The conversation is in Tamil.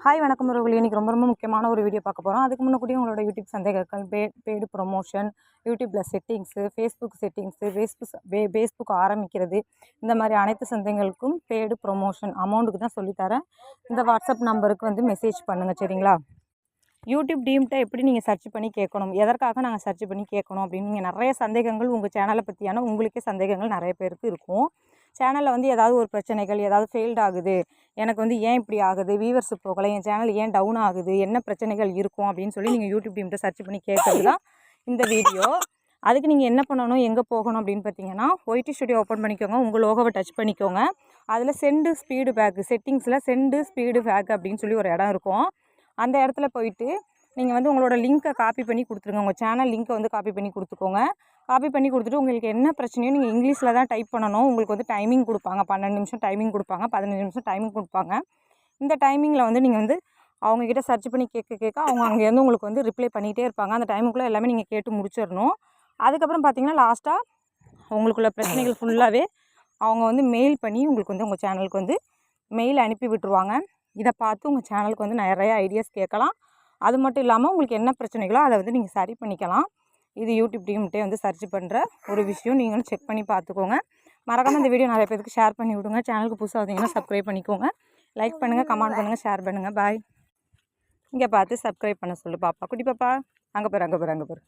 ஹாய் வணக்கம் உறவுகளே. இன்றைக்கி ரொம்ப முக்கியமான ஒரு வீடியோ பார்க்க போகிறோம். அதுக்கு முன்னாடி உங்களோட யூடியூப் சந்தேகங்கள், பெய்டு ப்ரொமோஷன், யூடியூப்பில் செட்டிங்ஸு, ஃபேஸ்புக் செட்டிங்ஸு, ஃபேஸ்புக் ஆரம்பிக்கிறது, இந்த மாதிரி அனைத்து சந்தேகங்களுக்கும் பெய்டு ப்ரொமோஷன் அமௌண்ட்டுக்கு தான் சொல்லித்தரேன். இந்த வாட்ஸ்அப் நம்பருக்கு வந்து மெசேஜ் பண்ணுங்கள், சரிங்களா? யூடியூப் டீம்கிட்ட எப்படி நீங்கள் சர்ச் பண்ணி கேட்கணும், எதற்காக நாங்கள் சர்ச் பண்ணி கேட்கணும் அப்படின்னு நீங்கள் நிறைய சந்தேகங்கள் உங்கள் சேனலை பற்றியான உங்களுக்கே சந்தேகங்கள் நிறைய பேருக்கு இருக்கும். சேனலில் வந்து ஏதாவது ஒரு பிரச்சனைகள், ஏதாவது ஃபெயில்ட் ஆகுது, எனக்கு வந்து ஏன் இப்படி ஆகுது, வியூவர்ஸ் போகலை, என் சேனல் ஏன் டவுன் ஆகுது, என்ன பிரச்சனைகள் இருக்கும் அப்படின்னு சொல்லி நீங்கள் யூடியூப் டீம்கிட்ட சர்ச் பண்ணி கேட்கறது தான் இந்த வீடியோ. அதுக்கு நீங்கள் என்ன பண்ணணும், எங்கே போகணும் அப்படின்னு பார்த்தீங்கன்னா, ஒய்டி ஸ்டுடியோ ஓப்பன் பண்ணிக்கோங்க. உங்கள் லோகோவை டச் பண்ணிக்கோங்க. அதில் சென்டு ஸ்பீடு பேக் செட்டிங்ஸில் சென்டு ஸ்பீடு பேக் அப்படின்னு சொல்லி ஒரு இடம் இருக்கும். அந்த இடத்துல போயிட்டு நீங்கள் வந்து உங்களோட லிங்க்கை காப்பி பண்ணி கொடுத்துருங்க. உங்கள் சேனல் லிங்க்கை வந்து காப்பி பண்ணி கொடுத்துக்கோங்க. காப்பி பண்ணி கொடுத்துட்டு உங்களுக்கு என்ன பிரச்சனையோ நீங்கள் இங்கிலீஷில் தான் டைப் பண்ணணும். உங்களுக்கு வந்து டைமிங் கொடுப்பாங்க, 12 நிமிஷம் டைமிங் கொடுப்பாங்க, 15 நிமிஷம் டைமிங் கொடுப்பாங்க. இந்த டைமிங்கில் வந்து நீங்கள் வந்து அவங்கக்கிட்ட சர்ச் பண்ணி கேட்க அவங்க அங்கேருந்து உங்களுக்கு வந்து ரிப்ளை பண்ணிகிட்டே இருப்பாங்க. அந்த டைமுக்குள்ளே எல்லாமே நீங்கள் கேட்டு முடிச்சிடணும். அதுக்கப்புறம் பார்த்தீங்கன்னா லாஸ்ட்டாக உங்களுக்குள்ள பிரச்சனைகள் ஃபுல்லாகவே அவங்க வந்து மெயில் பண்ணி உங்களுக்கு வந்து உங்கள் சேனலுக்கு வந்து மெயில் அனுப்பி விட்டுருவாங்க. இதை பார்த்து உங்கள் சேனலுக்கு வந்து நிறைய ஐடியாஸ் கேட்கலாம். அது மட்டும் இல்லாமல் உங்களுக்கு என்ன பிரச்சனைகளோ அதை வந்து நீங்கள் சரி பண்ணிக்கலாம். இது யூடியூப் டீம்கிட்டே வந்து சர்ச் பண்ணுற ஒரு விஷயம். நீங்களும் செக் பண்ணி பார்த்துக்கோங்க. மறக்காமல் இந்த வீடியோ நிறைய பேருக்கு ஷேர் பண்ணி விடுங்க. சேனலுக்கு புதுசாக வந்தீங்கன்னா சப்ஸ்கிரைப் பண்ணிக்கோங்க. லைக் பண்ணுங்கள், கமெண்ட் பண்ணுங்கள், ஷேர் பண்ணுங்கள். பாய். இங்கே பார்த்து சப்ஸ்கிரைப் பண்ண சொல்லு பாப்பா, குட்டி பாப்பா. அங்கே பாரு.